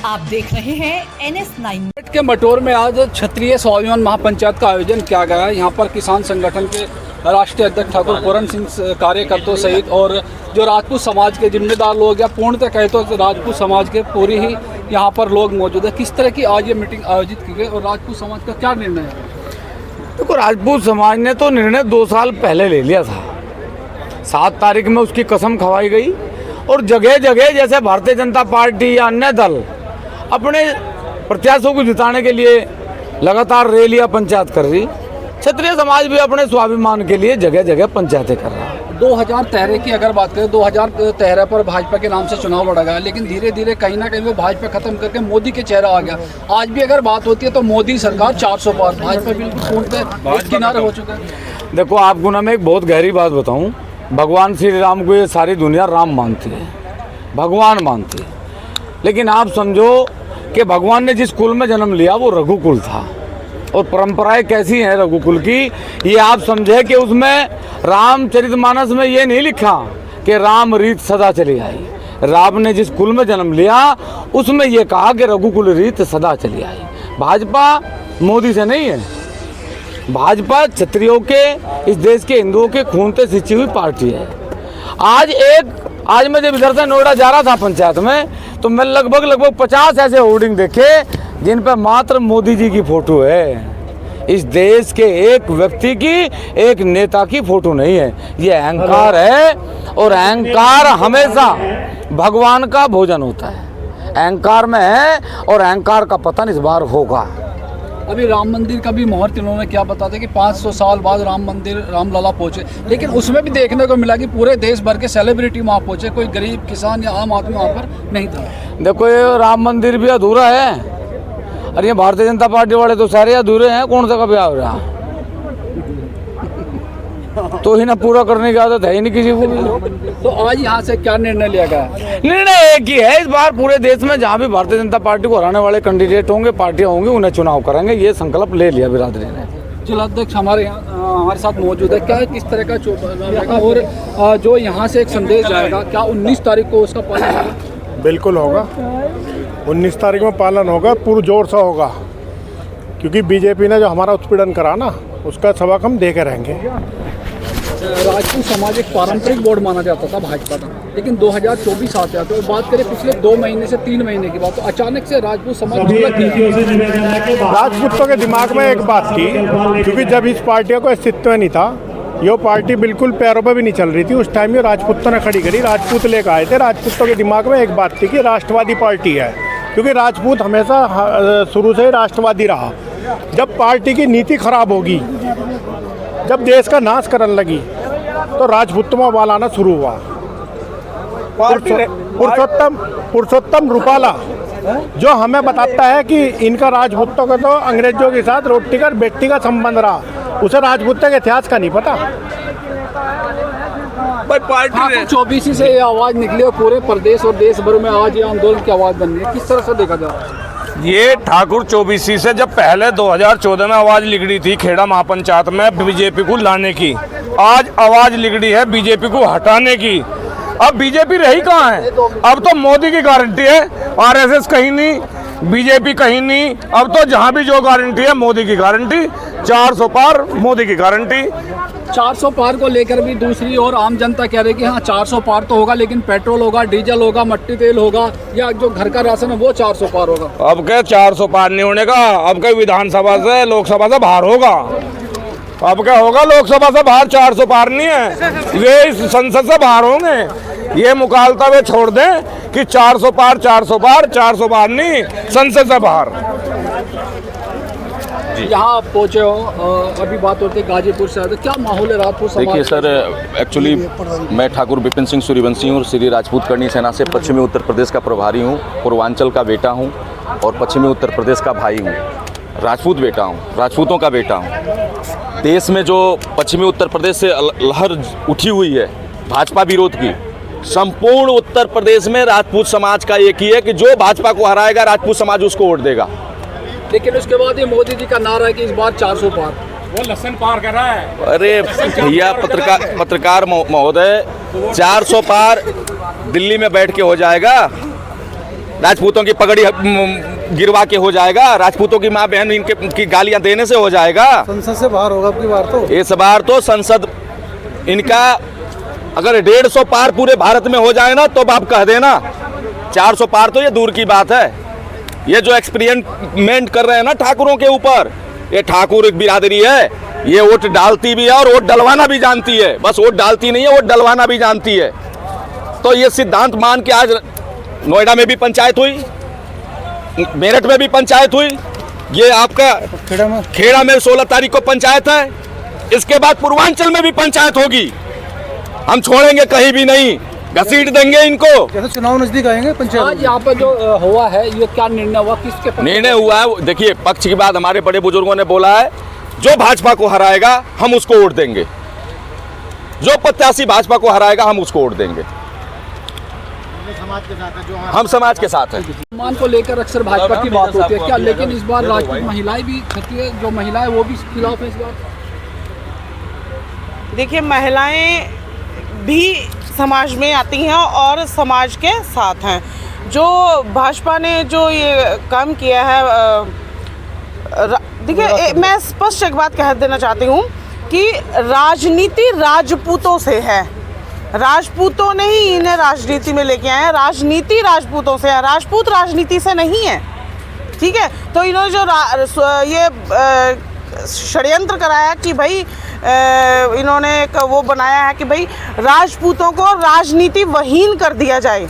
आप देख रहे हैं NS9 के मटोर में आज क्षत्रिय स्वाभिमान महापंचायत का आयोजन किया गया है। यहाँ पर किसान संगठन के राष्ट्रीय अध्यक्ष ठाकुर पूरन सिंह कार्यकर्ताओं सहित और जो राजपूत समाज के जिम्मेदार लोग या पूर्णतः कहे तो राजपूत समाज के पूरी ही यहाँ पर लोग मौजूद है। किस तरह की आज ये मीटिंग आयोजित की गई और राजपूत समाज का क्या निर्णय है? देखो, राजपूत समाज ने तो निर्णय 2 साल पहले ले लिया था। 7 तारीख में उसकी कसम खवाई गई और जगह जगह जैसे भारतीय जनता पार्टी या अन्य दल अपने प्रत्याशियों को जिताने के लिए लगातार रैलियां पंचायत कर रही, क्षत्रिय समाज भी अपने स्वाभिमान के लिए जगह जगह पंचायतें कर रहा है। 2013 की अगर बात करें, 2013 पर भाजपा के नाम से चुनाव लड़ा गया, लेकिन धीरे धीरे कहीं ना कहीं वो भाजपा खत्म करके मोदी के चेहरा आ गया। आज भी अगर बात होती है तो मोदी सरकार 400 पार, भाजपा बिल्कुल पूर्णतः किनारे हो चुका है। देखो, आपको ना मैं एक बहुत गहरी बात बताऊं, भगवान श्री राम को ये सारी दुनिया राम मानती है, भगवान मानती है, लेकिन आप समझो कि भगवान ने जिस कुल में जन्म लिया वो रघुकुल था और परंपराएं कैसी हैं रघुकुल की, ये आप समझे कि उसमें रामचरितमानस में ये नहीं लिखा कि राम रीत सदा चली आई। राम ने जिस कुल में जन्म लिया उसमें ये कहा कि रघुकुल रीत सदा चली आई। भाजपा मोदी से नहीं है, भाजपा क्षत्रियों के, इस देश के हिंदुओं के खून से सिंची हुई पार्टी है। आज मैं जब इधर से नोएडा जा रहा था पंचायत में, तो मैं लगभग 50 ऐसे होर्डिंग देखे जिन पर मात्र मोदी जी की फोटो है। इस देश के एक व्यक्ति की, एक नेता की फोटो नहीं है। ये अहंकार है और अहंकार हमेशा भगवान का भोजन होता है। अहंकार में है और अहंकार का पतन इस बार होगा। अभी राम मंदिर का भी मुहूर्त इन्होंने क्या बताते हैं कि 500 साल बाद राम मंदिर रामलला पहुंचे, लेकिन उसमें भी देखने को मिला कि पूरे देश भर के सेलिब्रिटी वहाँ पहुंचे, कोई गरीब किसान या आम आदमी वहाँ पर नहीं था। देखो, ये राम मंदिर भी अधूरा है और ये भारतीय जनता पार्टी वाले तो सारे अधूरे हैं। कौन सा का ब्याह हो रहा तो ही ना पूरा करने की आदत है ही नहीं किसी को भी। तो आज यहाँ से क्या निर्णय लिया गया? निर्णय एक ही है, इस बार पूरे देश में जहाँ भी भारतीय जनता पार्टी को हराने वाले कैंडिडेट होंगे, पार्टियां होंगी, उन्हें चुनाव करेंगे। ये संकल्प ले लिया बिरादरी ने। जिलाध्यक्ष हमारे साथ मौजूद है, क्या किस तरह का चुनाव और जो यहाँ से एक संदेश जाएगा, क्या 19 तारीख को उसका पालन होगा? बिल्कुल होगा, 19 तारीख में पालन होगा, पूरा जोर से होगा, क्योंकि बीजेपी ने जो हमारा उत्पीड़न करा ना, उसका सबक हम दे के रहेंगे। राजपूत समाज एक पारंपरिक बोर्ड माना जाता था भाजपा का, लेकिन 2024 आते आते तो बात करें पिछले 2 महीने से 3 महीने की बात, तो अचानक से राजपूत समाज राजपूतों के दिमाग में एक बात थी, क्योंकि जब इस पार्टियों को अस्तित्व नहीं था, ये पार्टी बिल्कुल पैरों पर भी नहीं चल रही थी, उस टाइम ये राजपूतों ने खड़ी करी, राजपूत लेकर आए थे। राजपूतों के दिमाग में एक बात थी कि राष्ट्रवादी पार्टी है, क्योंकि राजपूत हमेशा शुरू से ही राष्ट्रवादी रहा। जब पार्टी की नीति खराब होगी, जब देश का नाश करने लगी, तो राजपूतों में वाल आना शुरू हुआ। पुरुषोत्तम रूपाला जो हमें बताता है कि इनका राजपूतों का तो अंग्रेजों के साथ रोटी का बेटी का संबंध रहा, उसे राजपूतों के इतिहास का नहीं पता। पार्टी 24 से ये आवाज निकली और पूरे प्रदेश और देश भर में आज ये आंदोलन की आवाज बन रही है, किस तरह से देखा जाए? ये ठाकुर 24 से जब पहले 2014 में आवाज लिगड़ी थी खेड़ा महापंचायत में बीजेपी को लाने की, आज आवाज लिगड़ी है बीजेपी को हटाने की। अब बीजेपी रही कहाँ है? अब तो मोदी की गारंटी है, आरएसएस कहीं नहीं, बीजेपी कहीं नहीं। अब तो जहाँ भी जो गारंटी है मोदी की गारंटी, 400 पार मोदी की गारंटी। 400 पार को लेकर भी दूसरी ओर आम जनता कह रही है कि हाँ 400 पार तो होगा, लेकिन पेट्रोल होगा, डीजल होगा, मट्टी तेल होगा, या जो घर का राशन है वो 400 पार होगा। अब क्या 400 पार नहीं होने का, अब क्या विधानसभा से लोकसभा से बाहर होगा। अब क्या होगा, लोकसभा से बाहर 400 पार नहीं है, वे इस संसद से बाहर होंगे। ये मुकालता वे छोड़ दें कि 400 पार 400 पार नहीं, संसद से बाहर। यहाँ आप पहुँचे हो, अभी बात होती है गाजीपुर से, क्या माहौल है राजपूत समाज? देखिए सर, एक्चुअली मैं ठाकुर विपिन सिंह सूर्यवंशी हूँ, श्री राजपूत करनी सेना से पश्चिमी उत्तर प्रदेश का प्रभारी हूँ, पूर्वांचल का बेटा हूँ और पश्चिमी उत्तर प्रदेश का भाई हूँ, राजपूत बेटा हूँ, राजपूतों का बेटा हूँ। देश में जो पश्चिमी उत्तर प्रदेश से लहर उठी हुई है भाजपा विरोध की, संपूर्ण उत्तर प्रदेश में राजपूत समाज का एक ही है कि जो भाजपा को हराएगा राजपूत समाज उसको वोट देगा। लेकिन उसके बाद ये मोदी जी का नारा है कि इस बार 400 पार, वो लसन पार कर रहा है। अरे भैया पत्रकार महोदय, 400 पार दिल्ली में बैठ के हो जाएगा? राजपूतों की पगड़ी गिरवा के हो जाएगा, राजपूतों की माँ बहन इनके की गालियां देने से हो जाएगा। संसद से बाहर होगा आपकी बार तो। इस बार तो संसद इनका अगर 150 पार पूरे भारत में हो जाए ना तो आप कह देना, 400 पार तो ये दूर की बात है। ये जो एक्सपेरिमेंट कर रहे हैं ना ठाकुरों के ऊपर, ये ठाकुर एक बिरादरी है, ये वोट डालती भी है और वोट डलवाना भी जानती है। बस वोट डालती नहीं है, वोट डलवाना भी जानती है। तो ये सिद्धांत मान के आज नोएडा में भी पंचायत हुई, मेरठ में भी पंचायत हुई, ये आपका खेड़ा में 16 तारीख को पंचायत है। इसके बाद पूर्वांचल में भी पंचायत होगी। हम छोड़ेंगे कहीं भी नहीं, घसीट देंगे इनको। जैसे चुनाव नजदीक आएंगे आज पंचायत यहाँ पर जो हुआ है ये क्या निर्णय हुआ, किसके पक्ष में? निर्णय हुआ है, देखिए पक्ष की बात हमारे बड़े बुजुर्गों ने बोला है, जो भाजपा को हराएगा हम उसको वोट देंगे, जो प्रत्याशी भाजपा को हराएगा हम उसको वोट देंगे। हम समाज के साथ हैं। सम्मान को लेकर अक्सर भाजपा की बात होती है क्या, लेकिन इस बार राजपूत महिलाएं भी, क्षत्रिय जो महिलाएं वो भी खिलाफ है इस बार। देखिए, महिलाएं भी समाज में आती हैं और समाज के साथ हैं। जो भाजपा ने जो ये काम किया है, देखिए मैं स्पष्ट एक बात कह देना चाहती हूँ कि राजनीति राजपूतों से है। राजपूतों ने ही इन्हें राजनीति में लेके आए हैं। राजनीति राजपूतों से है, राजपूत राजनीति से नहीं है। ठीक है, तो इन्होंने जो ये षड्यंत्र कराया कि भाई इन्होंने एक वो बनाया है कि भाई राजपूतों को राजनीति वहीन कर दिया जाए।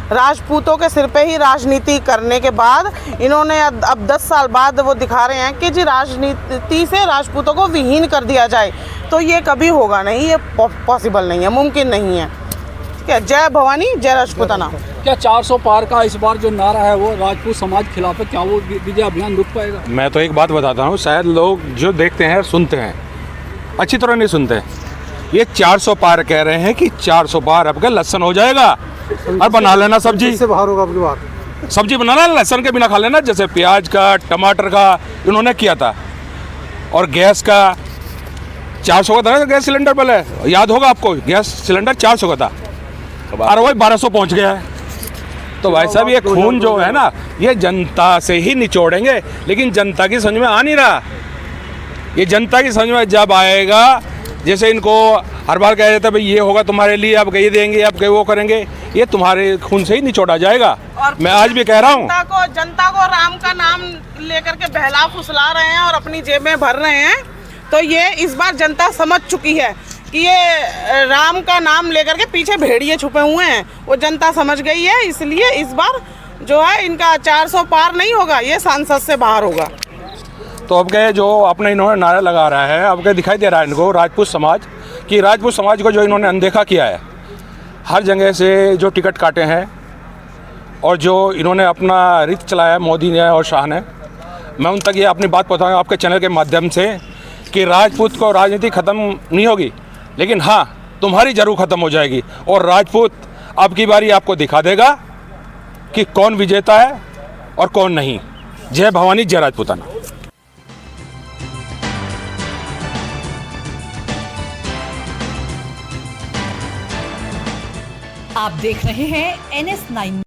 राजपूतों के सिर पे ही राजनीति करने के बाद इन्होंने अब 10 साल बाद वो दिखा रहे हैं कि जी राजनीति से राजपूतों को विहीन कर दिया जाए। तो ये कभी होगा नहीं, ये पॉसिबल नहीं है, मुमकिन नहीं है। ठीक है, जय भवानी जय राजपूताना। क्या 400 पार का इस बार जो नारा है वो राजपूत समाज खिलाफ है, क्या वो विजय अभियान रुक पाएगा? मैं तो एक बात बताता हूँ, शायद लोग जो देखते हैं सुनते हैं, अच्छी तरह नहीं सुनते। ये 400 पार कह रहे हैं कि 400 पार आपका लहसन हो जाएगा और बना लेना सब्जी। से बाहर होगा आपकी बार। सब्जी बनाना लहसन के बिना खा लेना, जैसे प्याज का, टमाटर का इन्होंने किया था। और गैस का 400 का था गैस सिलेंडर, पहले याद होगा आपको, गैस सिलेंडर 400 का था और वही 1200 पहुंच गया है। तो भाई साहब ये खून जो है ना, ये जनता से ही निचोड़ेंगे, लेकिन जनता की समझ में आ नहीं रहा। ये जनता की समझ में जब आएगा, जैसे इनको हर बार कह देता भाई ये होगा तुम्हारे लिए, आप ये देंगे, आप वो करेंगे, ये तुम्हारे खून से ही निचोड़ा जाएगा। मैं आज भी कह रहा हूँ, जनता को राम का नाम लेकर के बहला फुसला रहे हैं और अपनी जेब में भर रहे हैं। तो ये इस बार जनता समझ चुकी है कि ये राम का नाम लेकर के पीछे भेड़िए छुपे हुए हैं, वो जनता समझ गई है। इसलिए इस बार जो है इनका 400 पार नहीं होगा, ये सांसद से बाहर होगा। तो अब के जो अपने इन्होंने नारा लगा रहा है, अब के दिखाई दे रहा है इनको राजपूत समाज, कि राजपूत समाज को जो इन्होंने अनदेखा किया है, हर जगह से जो टिकट काटे हैं और जो इन्होंने अपना रित चलाया है मोदी ने और शाह ने, मैं उन तक ये अपनी बात पहुँचाऊँगा आपके चैनल के माध्यम से कि राजपूत को राजनीति ख़त्म नहीं होगी, लेकिन हाँ तुम्हारी ज़रूर ख़त्म हो जाएगी। और राजपूत अब की बारी आपको दिखा देगा कि कौन विजेता है और कौन नहीं। जय भवानी जय राजपूताना। आप देख रहे हैं NS9।